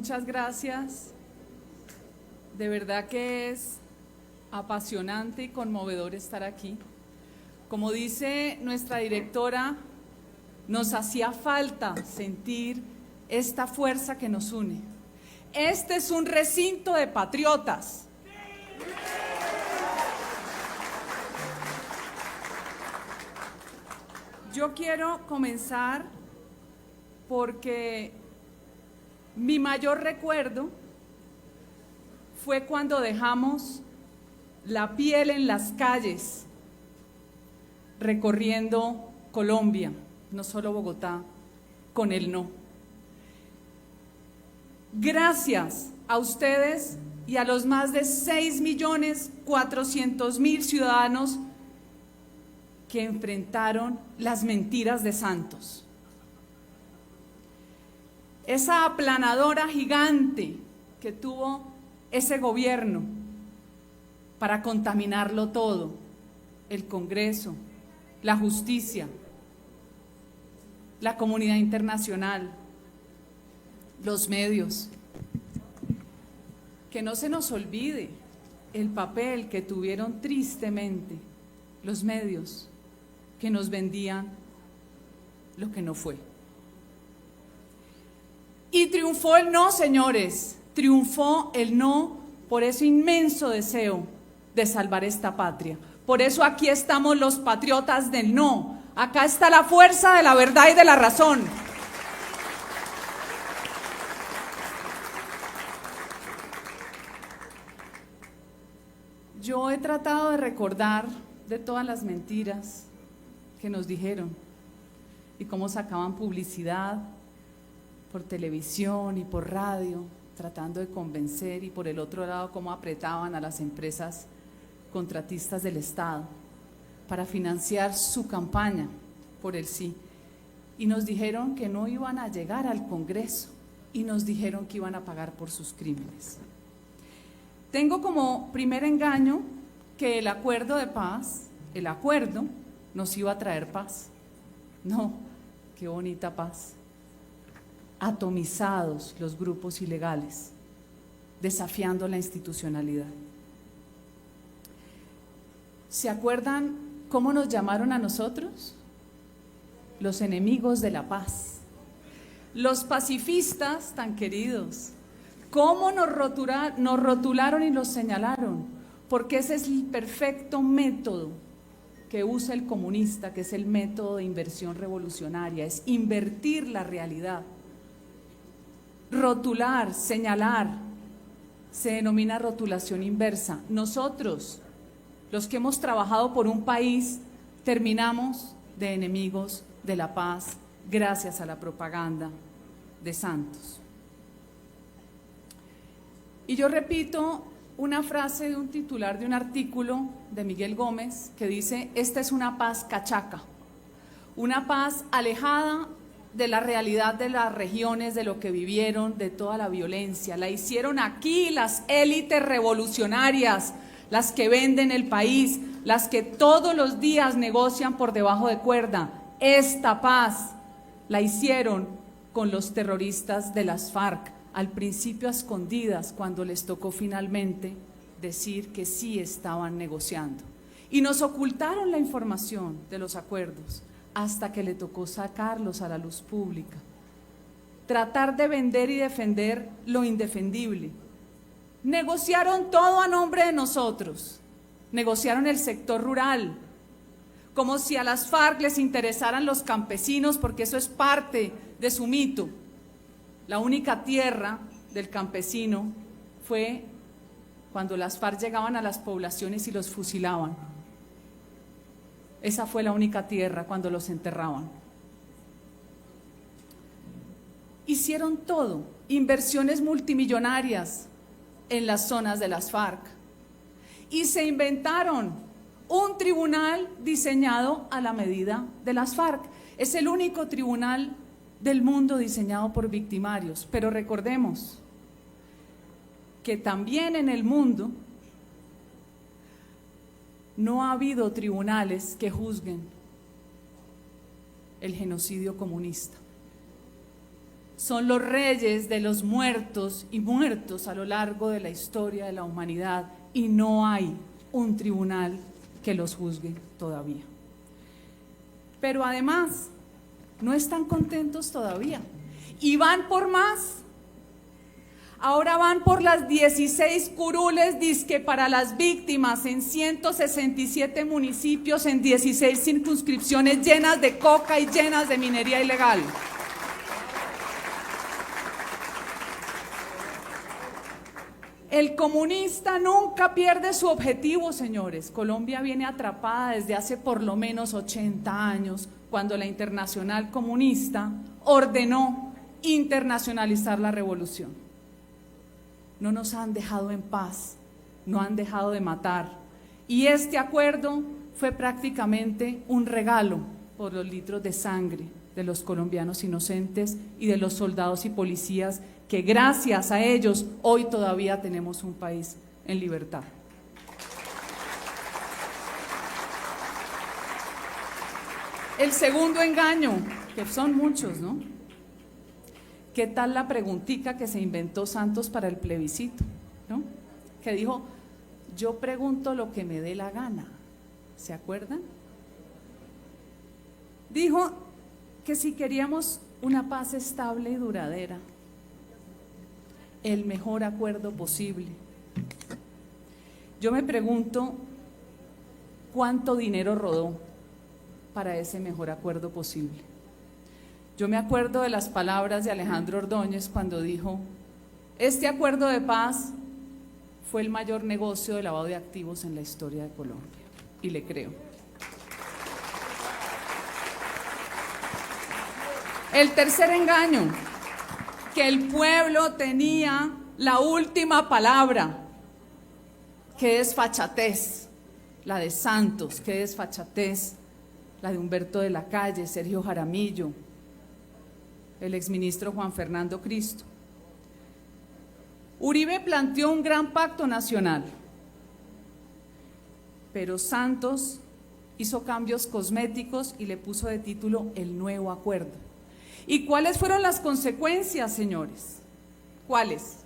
muchas gracias. De verdad que es apasionante y conmovedor estar aquí. Como dice nuestra directora, nos hacía falta sentir esta fuerza que nos une. Este es un recinto de patriotas. Yo quiero comenzar porque mi mayor recuerdo fue cuando dejamos la piel en las calles, recorriendo Colombia, no solo Bogotá, con el no. Gracias a ustedes y a los más de 6.400.000 ciudadanos que enfrentaron las mentiras de Santos. Esa aplanadora gigante que tuvo ese gobierno para contaminarlo todo, el Congreso, la justicia, la comunidad internacional, los medios. Que no se nos olvide el papel que tuvieron tristemente los medios que nos vendían lo que no fue. Y triunfó el no, señores, triunfó el no por ese inmenso deseo de salvar esta patria. Por eso aquí estamos los patriotas del no. Acá está la fuerza de la verdad y de la razón. Yo he tratado de recordar de todas las mentiras que nos dijeron y cómo sacaban publicidad por televisión y por radio, tratando de convencer, y por el otro lado cómo apretaban a las empresas contratistas del Estado para financiar su campaña por el sí. Y nos dijeron que no iban a llegar al Congreso y nos dijeron que iban a pagar por sus crímenes. Tengo como primer engaño que el acuerdo de paz, el acuerdo, nos iba a traer paz. No, qué bonita paz. Atomizados los grupos ilegales, desafiando la institucionalidad. ¿Se acuerdan cómo nos llamaron a nosotros? Los enemigos de la paz. Los pacifistas tan queridos. ¿Cómo nos rotularon y los señalaron? Porque ese es el perfecto método que usa el comunista, que es el método de inversión revolucionaria, es invertir la realidad. Rotular, señalar, se denomina rotulación inversa. Nosotros, los que hemos trabajado por un país, terminamos de enemigos de la paz gracias a la propaganda de Santos. Y yo repito una frase de un titular de un artículo de Miguel Gómez que dice: esta es una paz cachaca, una paz alejada de la realidad de las regiones, de lo que vivieron, de toda la violencia. La hicieron aquí las élites revolucionarias, las que venden el país, las que todos los días negocian por debajo de cuerda. Esta paz la hicieron con los terroristas de las FARC, al principio a escondidas, cuando les tocó finalmente decir que sí estaban negociando. Y nos ocultaron la información de los acuerdos hasta que le tocó sacarlos a la luz pública. Tratar de vender y defender lo indefendible. Negociaron todo a nombre de nosotros. Negociaron el sector rural, como si a las FARC les interesaran los campesinos, porque eso es parte de su mito. La única tierra del campesino fue cuando las FARC llegaban a las poblaciones y los fusilaban. Esa fue la única tierra cuando los enterraban. Hicieron todo, inversiones multimillonarias en las zonas de las FARC. Y se inventaron un tribunal diseñado a la medida de las FARC. Es el único tribunal del mundo diseñado por victimarios. Pero recordemos que también en el mundo no ha habido tribunales que juzguen el genocidio comunista. son los reyes de los muertos y muertos a lo largo de la historia de la humanidad, y no hay un tribunal que los juzgue todavía. Pero además, no están contentos todavía y van por más. Ahora van por las 16 curules dizque para las víctimas en 167 municipios, en 16 circunscripciones llenas de coca y llenas de minería ilegal. El comunista nunca pierde su objetivo, señores. Colombia viene atrapada desde hace por lo menos 80 años, cuando la Internacional Comunista ordenó internacionalizar la revolución. No nos han dejado en paz, no han dejado de matar. Y este acuerdo fue prácticamente un regalo por los litros de sangre de los colombianos inocentes y de los soldados y policías que gracias a ellos hoy todavía tenemos un país en libertad. El segundo engaño, que son muchos, ¿no? ¿Qué tal la preguntica que se inventó Santos para el plebiscito, ¿no? Que dijo, yo pregunto lo que me dé la gana, ¿se acuerdan? Dijo que si queríamos una paz estable y duradera, el mejor acuerdo posible. Yo me pregunto, ¿cuánto dinero rodó para ese mejor acuerdo posible? Yo me acuerdo de las palabras de Alejandro Ordóñez cuando dijo, este acuerdo de paz fue el mayor negocio de lavado de activos en la historia de Colombia, y le creo. El tercer engaño, que el pueblo tenía la última palabra. Qué desfachatez la de Santos, qué desfachatez la de Humberto de la Calle, Sergio Jaramillo, el exministro Juan Fernando Cristo. Uribe planteó un gran pacto nacional, pero Santos hizo cambios cosméticos y le puso de título el nuevo acuerdo. ¿Y cuáles fueron las consecuencias, señores? ¿Cuáles?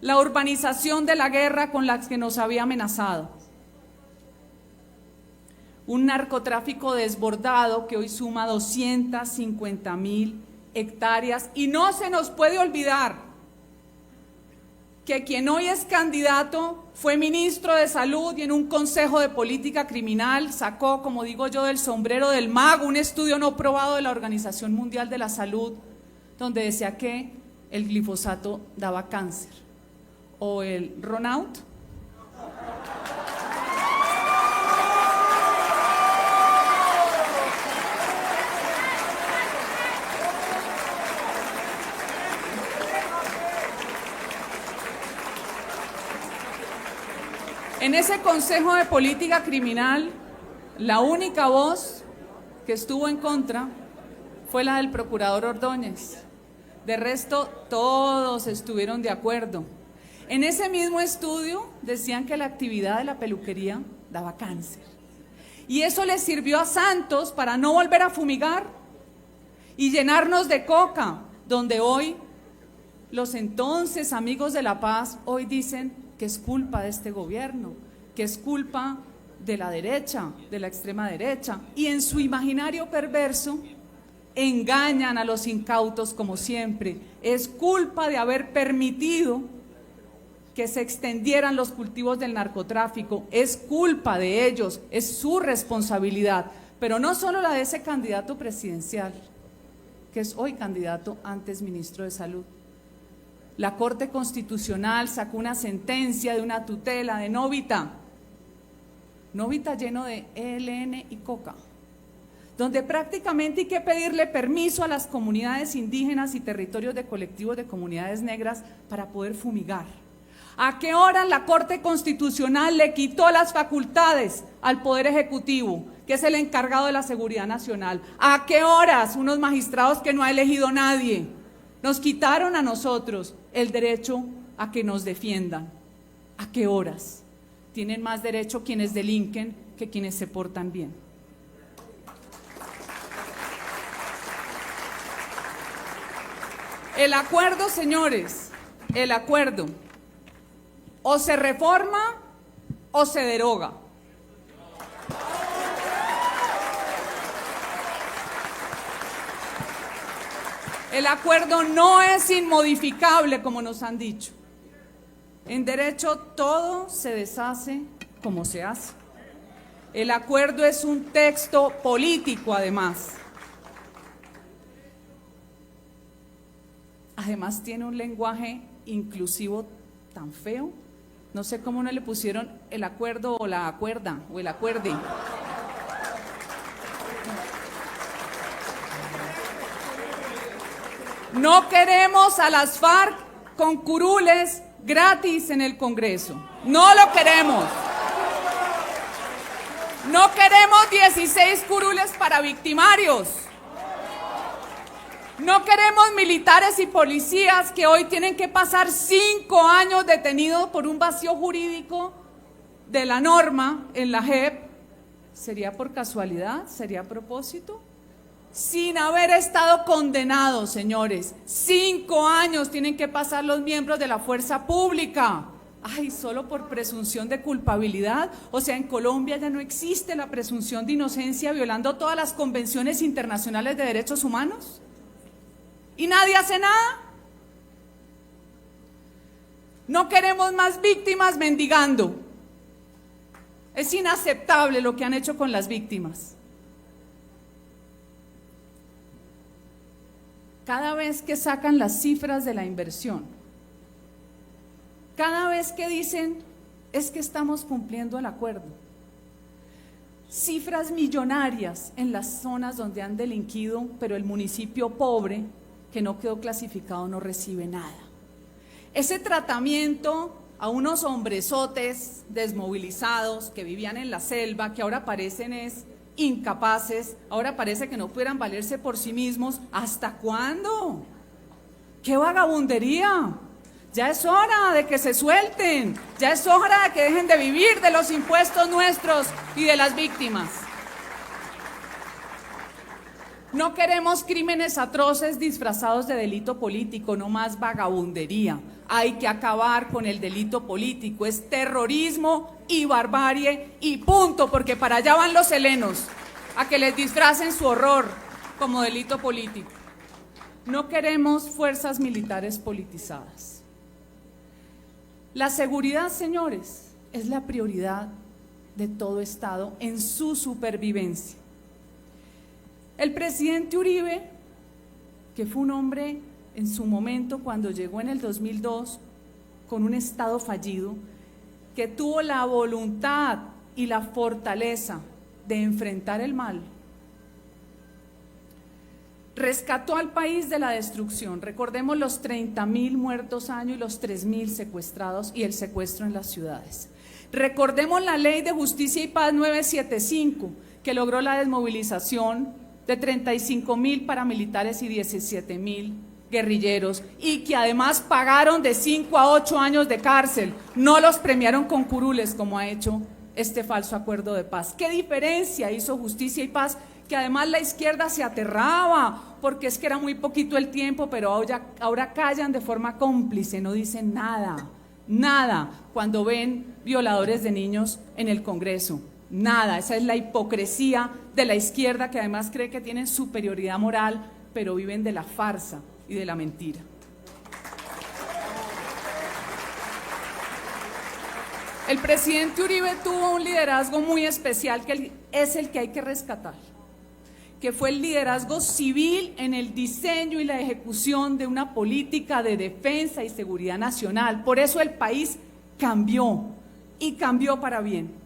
La urbanización de la guerra con la que nos había amenazado. Un narcotráfico desbordado que hoy suma 250.000 hectáreas. Y no se nos puede olvidar que quien hoy es candidato fue ministro de Salud y en un consejo de política criminal sacó, como digo yo, del sombrero del mago un estudio no probado de la Organización Mundial de la Salud, donde decía que el glifosato daba cáncer. O el Ronaut. En ese Consejo de Política Criminal, la única voz que estuvo en contra fue la del procurador Ordóñez. De resto, todos estuvieron de acuerdo. En ese mismo estudio decían que la actividad de la peluquería daba cáncer. Y eso le sirvió a Santos para no volver a fumigar y llenarnos de coca, donde hoy los entonces amigos de la paz hoy dicen que es culpa de este gobierno, que es culpa de la derecha, de la extrema derecha, y en su imaginario perverso engañan a los incautos como siempre. Es culpa de haber permitido que se extendieran los cultivos del narcotráfico, es culpa de ellos, es su responsabilidad, pero no solo la de ese candidato presidencial, que es hoy candidato, antes ministro de Salud. La Corte Constitucional sacó una sentencia de una tutela de Novita lleno de ELN y coca, donde prácticamente hay que pedirle permiso a las comunidades indígenas y territorios de colectivos de comunidades negras para poder fumigar. ¿A qué hora la Corte Constitucional le quitó las facultades al Poder Ejecutivo, que es el encargado de la seguridad nacional? ¿A qué horas unos magistrados que no ha elegido nadie nos quitaron a nosotros el derecho a que nos defiendan? ¿A qué horas? Tienen más derecho quienes delinquen que quienes se portan bien. El acuerdo, señores, el acuerdo o se reforma o se deroga. El acuerdo no es inmodificable, como nos han dicho. En derecho todo se deshace como se hace. El acuerdo es un texto político, además. Además tiene un lenguaje inclusivo tan feo. No sé cómo no le pusieron el acuerdo o la acuerda o el acuerde. No queremos a las FARC con curules gratis en el Congreso. No lo queremos. No queremos 16 curules para victimarios. No queremos militares y policías que hoy tienen que pasar 5 años detenidos por un vacío jurídico de la norma en la JEP. ¿Sería por casualidad? ¿Sería a propósito? Sin haber estado condenados, señores. 5 años tienen que pasar los miembros de la fuerza pública. Ay, solo por presunción de culpabilidad. O sea, en Colombia ya no existe la presunción de inocencia, violando todas las convenciones internacionales de derechos humanos. ¿Y nadie hace nada? No queremos más víctimas mendigando. Es inaceptable lo que han hecho con las víctimas. Cada vez que sacan las cifras de la inversión, cada vez que dicen, es que estamos cumpliendo el acuerdo, cifras millonarias en las zonas donde han delinquido, pero el municipio pobre, que no quedó clasificado, no recibe nada. Ese tratamiento a unos hombresotes desmovilizados que vivían en la selva, que ahora parecen incapaces, ahora parece que no pudieran valerse por sí mismos. ¿Hasta cuándo? ¡Qué vagabundería! Ya es hora de que se suelten, ya es hora de que dejen de vivir de los impuestos nuestros y de las víctimas. No queremos crímenes atroces disfrazados de delito político, no más vagabundería. Hay que acabar con el delito político, es terrorismo y barbarie y punto, porque para allá van los helenos, a que les disfracen su horror como delito político. No queremos fuerzas militares politizadas. La seguridad, señores, es la prioridad de todo Estado en su supervivencia. El presidente Uribe, que fue un hombre en su momento cuando llegó en el 2002 con un Estado fallido, que tuvo la voluntad y la fortaleza de enfrentar el mal, rescató al país de la destrucción. Recordemos los 30.000 muertos año y los 3.000 secuestrados y el secuestro en las ciudades. Recordemos la Ley de Justicia y Paz 975, que logró la desmovilización de 35.000 paramilitares y 17.000 guerrilleros, y que además pagaron de 5 a 8 años de cárcel. No los premiaron con curules como ha hecho este falso acuerdo de paz. ¿Qué diferencia hizo Justicia y Paz? Que además la izquierda se aterraba porque es que era muy poquito el tiempo, pero ahora callan de forma cómplice, no dicen nada cuando ven violadores de niños en el Congreso. Nada, esa es la hipocresía de la izquierda, que además cree que tienen superioridad moral, pero viven de la farsa y de la mentira. El presidente Uribe tuvo un liderazgo muy especial, que es el que hay que rescatar, que fue el liderazgo civil en el diseño y la ejecución de una política de defensa y seguridad nacional. Por eso el país cambió, y cambió para bien.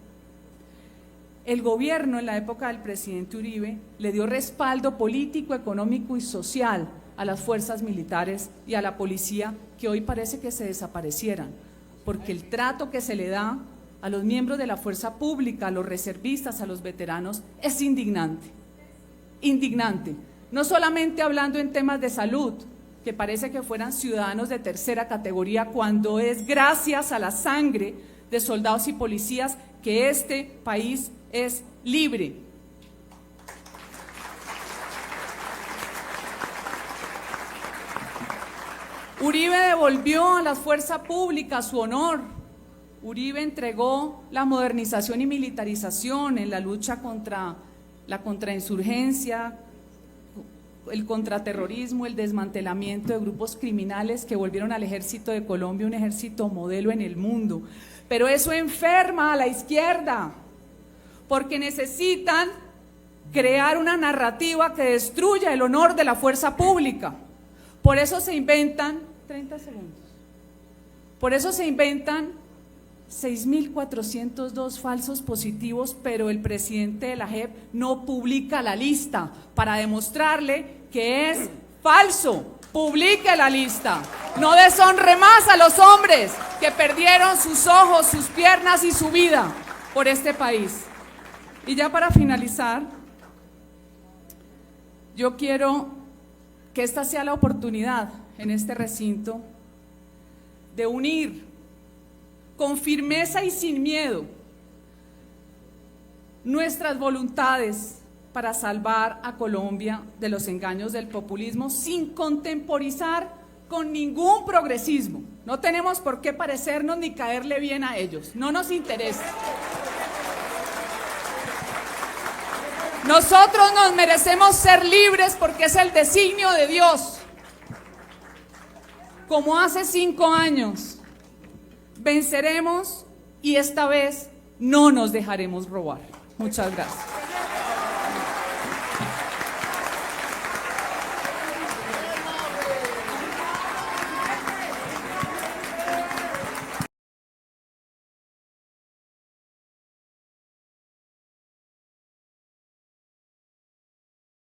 El gobierno en la época del presidente Uribe le dio respaldo político, económico y social a las fuerzas militares y a la policía, que hoy parece que se desaparecieran, porque el trato que se le da a los miembros de la fuerza pública, a los reservistas, a los veteranos, es indignante. Indignante. No solamente hablando en temas de salud, que parece que fueran ciudadanos de tercera categoría, cuando es gracias a la sangre de soldados y policías que este país es libre. Uribe devolvió a la fuerza pública su honor. Uribe entregó la modernización y militarización en la lucha contra la contrainsurgencia, el contraterrorismo, el desmantelamiento de grupos criminales que volvieron al ejército de Colombia un ejército modelo en el mundo. Pero eso enferma a la izquierda, porque necesitan crear una narrativa que destruya el honor de la fuerza pública. Por eso se inventan, 30 segundos, por eso se inventan 6.402 falsos positivos, pero el presidente de la JEP no publica la lista para demostrarle que es falso. Publique la lista, no deshonre más a los hombres que perdieron sus ojos, sus piernas y su vida por este país. Y ya para finalizar, yo quiero que esta sea la oportunidad en este recinto de unir con firmeza y sin miedo nuestras voluntades para salvar a Colombia de los engaños del populismo sin contemporizar con ningún progresismo. No tenemos por qué parecernos ni caerle bien a ellos, no nos interesa. Nosotros nos merecemos ser libres porque es el designio de Dios. Como hace 5 años, venceremos y esta vez no nos dejaremos robar. Muchas gracias.